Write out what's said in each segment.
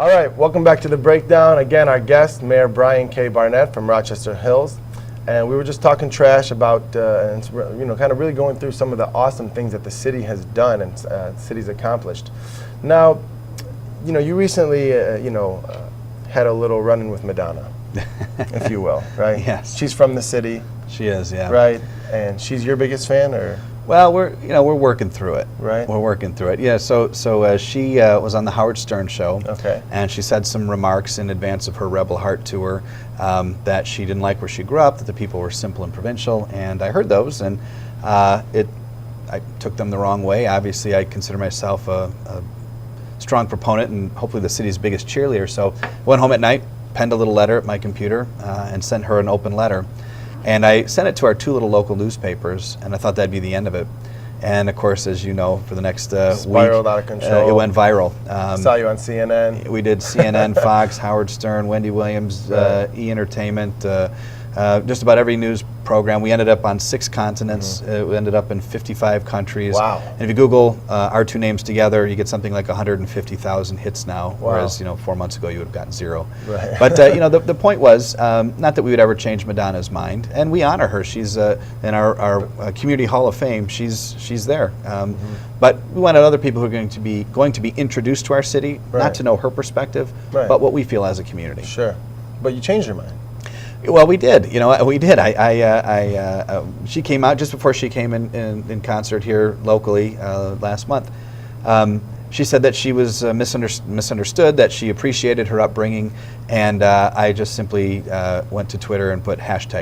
All right, welcome back to The Breakdown. Again, our guest, Mayor Brian K. Barnett from Rochester Hills. And we were just talking trash about, kind of really going through some of the awesome things that the city has done and the city's accomplished. Now, you recently, had a little run-in with Madonna, if you will, right? Yes. She's from the city. She is, yeah. Right, and she's your biggest fan, or? Well, we're working through it. Right. We're working through it. Yeah. So she was on the Howard Stern show. Okay. And she said some remarks in advance of her Rebel Heart tour that she didn't like where she grew up, that the people were simple and provincial, and I heard those, and I took them the wrong way. Obviously, I consider myself a strong proponent and hopefully the city's biggest cheerleader. So I went home at night, penned a little letter at my computer, and sent her an open letter. And I sent it to our 2 little local newspapers, and I thought that'd be the end of it. And of course, as you know, for the next spiraled week, out of control. It went viral. Saw you on CNN. We did CNN, Fox, Howard Stern, Wendy Williams, E! Entertainment, just about every news program. We ended up on 6 continents. We ended up in 55 countries. Wow. And if you Google our 2 names together, you get something like 150,000 hits now, Wow. whereas 4 months ago you would have gotten 0. Right. But the point was not that we would ever change Madonna's mind, and we honor her. She's in our Community Hall of Fame. She's there. But we wanted other people who are going to be introduced to our city, Right. not to know her perspective, Right. but what we feel as a community. Sure, but you changed your mind. Well, we did. We did. She came out just before she came in concert here locally last month. She said that she was misunderstood, that she appreciated her upbringing, and I just simply went to Twitter and put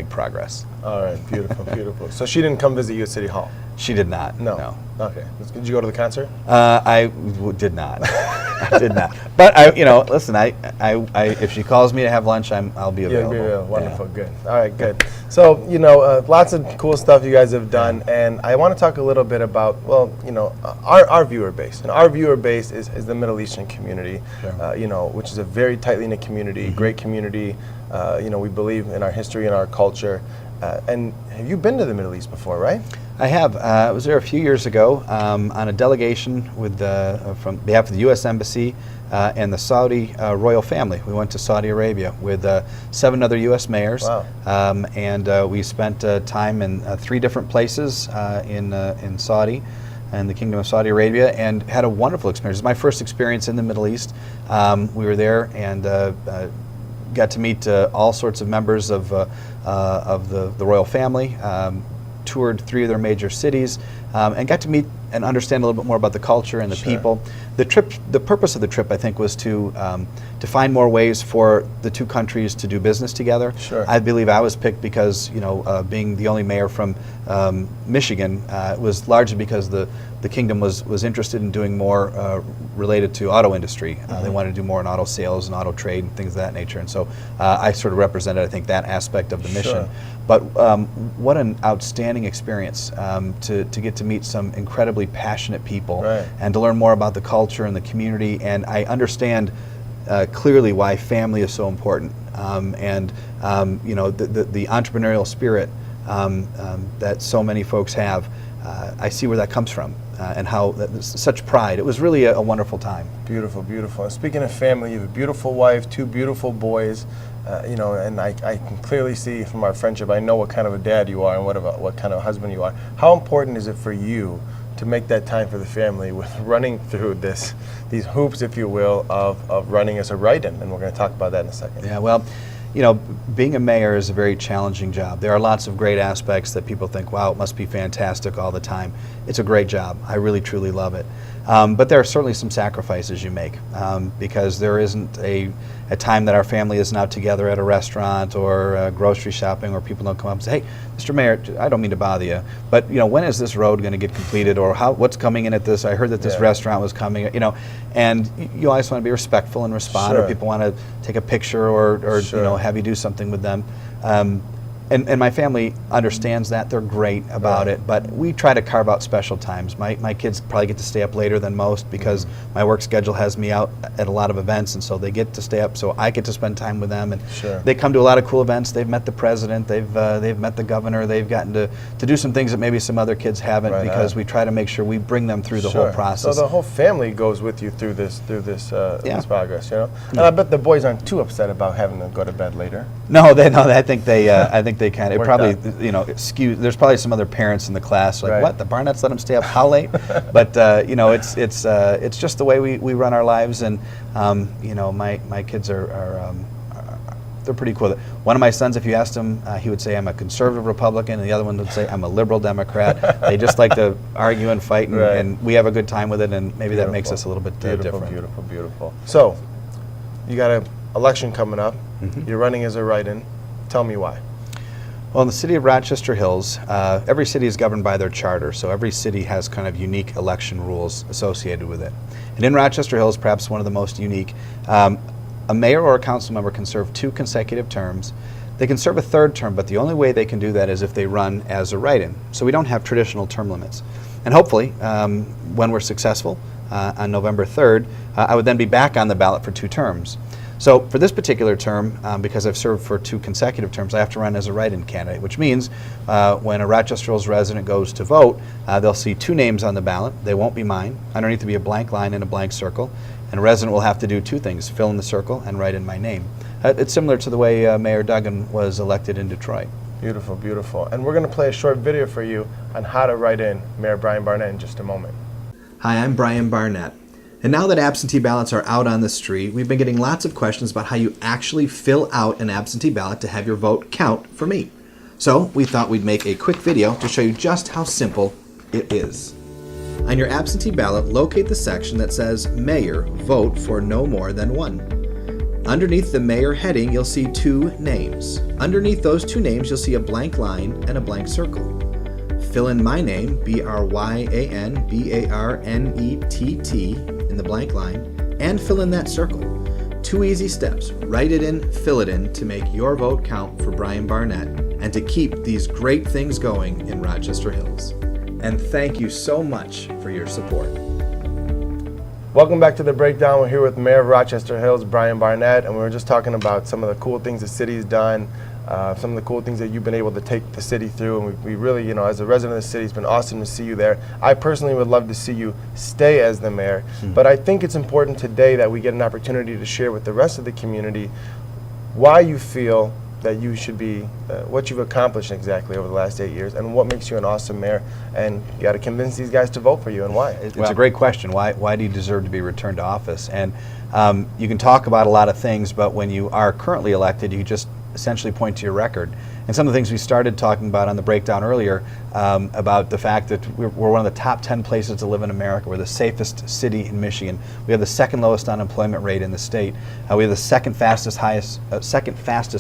#progress. All right, beautiful, beautiful. So she didn't come visit you at City Hall? She did not. No. Okay. Did you go to the concert? Did not. I did not. But listen. If she calls me to have lunch, I'll be available. Yeah, wonderful, yeah. Good. All right, good. So lots of cool stuff you guys have done, and I want to talk a little bit about our viewer base, and our viewer base is the Middle Eastern community, Sure. Which is a very tightly knit community, great community. We believe in our history and our culture. And have you been to the Middle East before, right? I have. I was there a few years ago on a delegation with from behalf of the U.S. Embassy and the Saudi royal family. We went to Saudi Arabia with 7 other U.S. mayors. Wow. And we spent time in 3 different places in Saudi and the Kingdom of Saudi Arabia, and had a wonderful experience. It was my first experience in the Middle East. We were there and got to meet all sorts of members of the royal family, toured 3 of their major cities, and got to meet and understand a little bit more about the culture and the Sure. people. The purpose of the trip, I think, was to find more ways for the 2 countries to do business together. Sure. I believe I was picked because, being the only mayor from Michigan, it was largely because the kingdom was interested in doing more related to auto industry. They wanted to do more in auto sales and auto trade and things of that nature. And so I sort of represented, I think, that aspect of the mission. Sure. But what an outstanding experience to get to meet some incredibly passionate people, Right. and to learn more about the culture and the community. And I understand clearly why family is so important, and the entrepreneurial spirit that so many folks have. I see where that comes from, and how such pride. It was really a wonderful time. Beautiful, beautiful. And speaking of family, you have a beautiful wife, 2 beautiful boys, and I can clearly see from our friendship, I know what kind of a dad you are and what kind of husband you are. How important is it for you to make that time for the family with running through these hoops, if you will, of running as a write-in? And we're going to talk about that in a second. Yeah, well, being a mayor is a very challenging job. There are lots of great aspects that people think, wow, it must be fantastic all the time. It's a great job. I really, truly love it. But there are certainly some sacrifices you make, because there isn't a time that our family isn't out together at a restaurant or grocery shopping, or people don't come up and say, hey, Mr. Mayor, I don't mean to bother you, but when is this road going to get completed, or what's coming in at this? I heard that this restaurant was coming, and you always want to be respectful and respond, Sure. or people want to take a picture or Sure. have you do something with them. And my family understands that. They're great about it, but we try to carve out special times. My kids probably get to stay up later than most because my work schedule has me out at a lot of events, and so they get to stay up, so I get to spend time with them. And they come to a lot of cool events. They've met the president, they've met the governor, they've gotten to do some things that maybe some other kids haven't, because we try to make sure we bring them through the whole process. So the whole family goes with you through this this progress, you know. And I bet the boys aren't too upset about having to go to bed later. No, I think they kind of probably skew. There's probably some other parents in the class like, what, the Barnetts let them stay up how late? But it's just the way we run our lives, and my kids are they're pretty cool. One of my sons, if you asked him, he would say I'm a conservative Republican, and the other one would say I'm a liberal Democrat. They just like to argue and fight, and we have a good time with it, and maybe that makes us a little bit different. Beautiful. So, you got an election coming up. You're running as a write-in. Tell me why. Well, in the city of Rochester Hills, every city is governed by their charter, so every city has kind of unique election rules associated with it. And in Rochester Hills, perhaps one of the most unique, a mayor or a council member can serve 2 consecutive terms. They can serve a 3rd term, but the only way they can do that is if they run as a write-in. So we don't have traditional term limits. And hopefully, when we're successful on November 3rd, I would then be back on the ballot for 2 terms. So for this particular term, because I've served for 2 consecutive terms, I have to run as a write-in candidate, which means when a Rochester Hills resident goes to vote, they'll see 2 names on the ballot. They won't be mine. Underneath will be a blank line and a blank circle. And a resident will have to do 2 things, fill in the circle and write in my name. It's similar to the way Mayor Duggan was elected in Detroit. Beautiful, beautiful. And we're going to play a short video for you on how to write in Mayor Brian Barnett in just a moment. Hi, I'm Brian Barnett. And now that absentee ballots are out on the street, we've been getting lots of questions about how you actually fill out an absentee ballot to have your vote count for me. So we thought we'd make a quick video to show you just how simple it is. On your absentee ballot, locate the section that says Mayor, vote for no more than 1. Underneath the Mayor heading, you'll see 2 names. Underneath those 2 names, you'll see a blank line and a blank circle. Fill in my name, B-R-Y-A-N-B-A-R-N-E-T-T, in the blank line, and fill in that circle. 2 easy steps. Write it in, fill it in to make your vote count for Brian Barnett and to keep these great things going in Rochester Hills. And thank you so much for your support. Welcome back to The Breakdown. We're here with Mayor of Rochester Hills, Brian Barnett, and we were just talking about some of the cool things the city's done, some of the cool things that you've been able to take the city through, and we really, as a resident of the city, it's been awesome to see you there. I personally would love to see you stay as the mayor, but I think it's important today that we get an opportunity to share with the rest of the community why you feel that you should be, what you've accomplished exactly over the last 8 years, and what makes you an awesome mayor, and you got to convince these guys to vote for you, and why. It's a great question. Why do you deserve to be returned to office? And you can talk about a lot of things, but when you are currently elected, you just essentially point to your record. And some of the things we started talking about on the breakdown earlier, about the fact that we're one of the top 10 places to live in America. We're the safest city in Michigan. We have the 2nd lowest unemployment rate in the state. We have the second fastest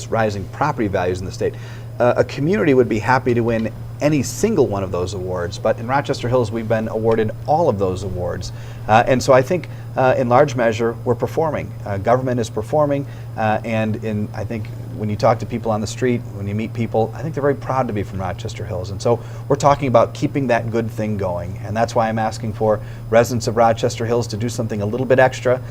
rising property values in the state. A community would be happy to win any single one of those awards, but in Rochester Hills we've been awarded all of those awards. And so I think in large measure we're performing. Government is performing, and I think when you talk to people on the street, when you meet people, I think they're very proud to be from Rochester Hills. And so we're talking about keeping that good thing going. And that's why I'm asking for residents of Rochester Hills to do something a little bit extra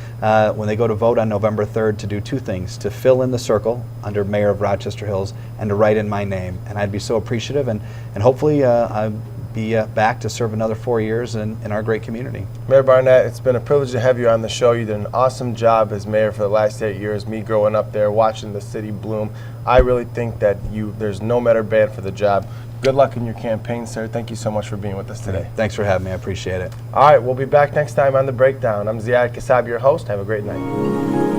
when they go to vote on November 3rd, to do 2 things: to fill in the circle under Mayor of Rochester Hills and to write in my name. And I'd be so appreciative, and hopefully I'll be back to serve another 4 years in our great community. Mayor Barnett, it's been a privilege to have you on the show. You did an awesome job as mayor for the last 8 years. Me growing up there, watching the city bloom, I really think that there's no better man for the job. Good luck in your campaign, sir. Thank you so much for being with us today. Thanks for having me. I appreciate it. All right, we'll be back next time on The Breakdown. I'm Zaid OCT, your host. Have a great night.